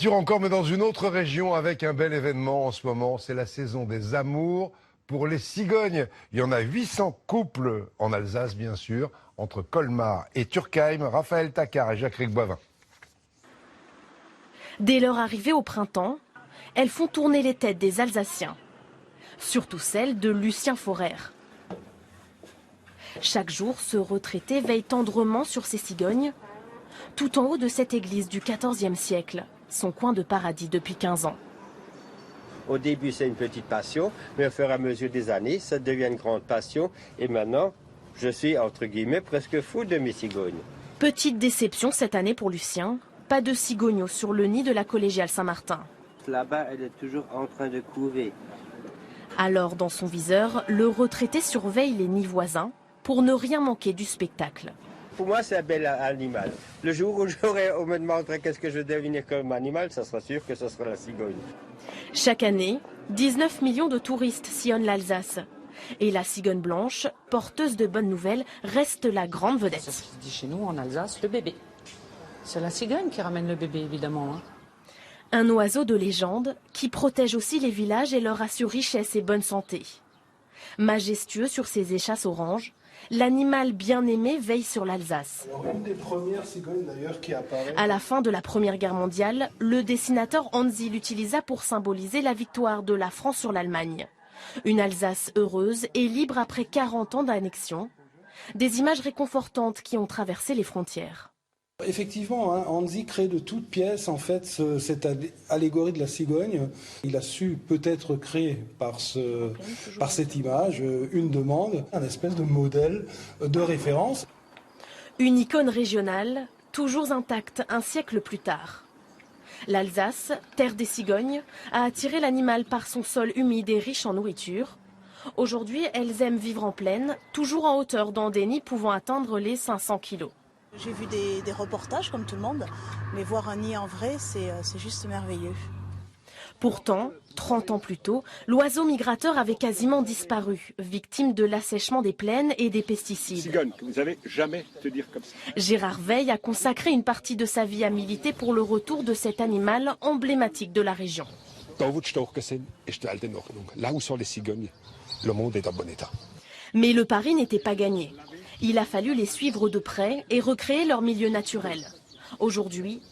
Encore, mais dans une autre région avec un bel événement en ce moment, c'est la saison des amours pour les cigognes. Il y en a 800 couples en Alsace, bien sûr, entre Colmar et Turkheim. Raphaël Tacquart et Jacques Boivin. Dès leur arrivée au printemps, elles font tourner les têtes des Alsaciens, surtout celle de Lucien Forer. Chaque jour, ce retraité veille tendrement sur ces cigognes, tout en haut de cette église du XIVe siècle, son coin de paradis depuis 15 ans. Au début, c'est une petite passion, mais au fur et à mesure des années, ça devient une grande passion. Et maintenant, je suis, entre guillemets, presque fou de mes cigognes. Petite déception cette année pour Lucien, pas de cigogneaux sur le nid de la collégiale Saint-Martin. Là-bas, elle est toujours en train de couver. Alors, dans son viseur, le retraité surveille les nids voisins pour ne rien manquer du spectacle. Pour moi, c'est un bel animal. Le jour où on me demanderait qu'est-ce que je vais devenir comme animal, ça sera sûr que ce sera la cigogne. Chaque année, 19 millions de touristes sillonnent l'Alsace. Et la cigogne blanche, porteuse de bonnes nouvelles, reste la grande vedette. C'est ce qui se dit chez nous en Alsace, le bébé. C'est la cigogne qui ramène le bébé, évidemment. Un oiseau de légende qui protège aussi les villages et leur assure richesse et bonne santé. Majestueux sur ses échasses oranges, l'animal bien-aimé veille sur l'Alsace. Une des premières cigognes d'ailleurs qui apparaît. À la fin de la Première Guerre mondiale, le dessinateur Hansi l'utilisa pour symboliser la victoire de la France sur l'Allemagne. Une Alsace heureuse et libre après 40 ans d'annexion. Des images réconfortantes qui ont traversé les frontières. Effectivement, Hansi crée de toutes pièces en fait cette allégorie de la cigogne. Il a su peut-être créer par cette image une demande, un espèce de modèle de référence. Une icône régionale, toujours intacte un siècle plus tard. L'Alsace, terre des cigognes, a attiré l'animal par son sol humide et riche en nourriture. Aujourd'hui, elles aiment vivre en plaine, toujours en hauteur dans des nids pouvant atteindre les 500 kilos. J'ai vu des reportages comme tout le monde, mais voir un nid en vrai, c'est juste merveilleux. Pourtant, 30 ans plus tôt, l'oiseau migrateur avait quasiment disparu, victime de l'assèchement des plaines et des pesticides. Cigogne, que vous n'allez jamais te dire comme ça. Gérard Veil a consacré une partie de sa vie à militer pour le retour de cet animal emblématique de la région. Da wo die Storken sind, ist die Welt in Ordnung. Là où sont les cigognes, le monde est en bon état. Mais le pari n'était pas gagné. Il a fallu les suivre de près et recréer leur milieu naturel. Aujourd'hui,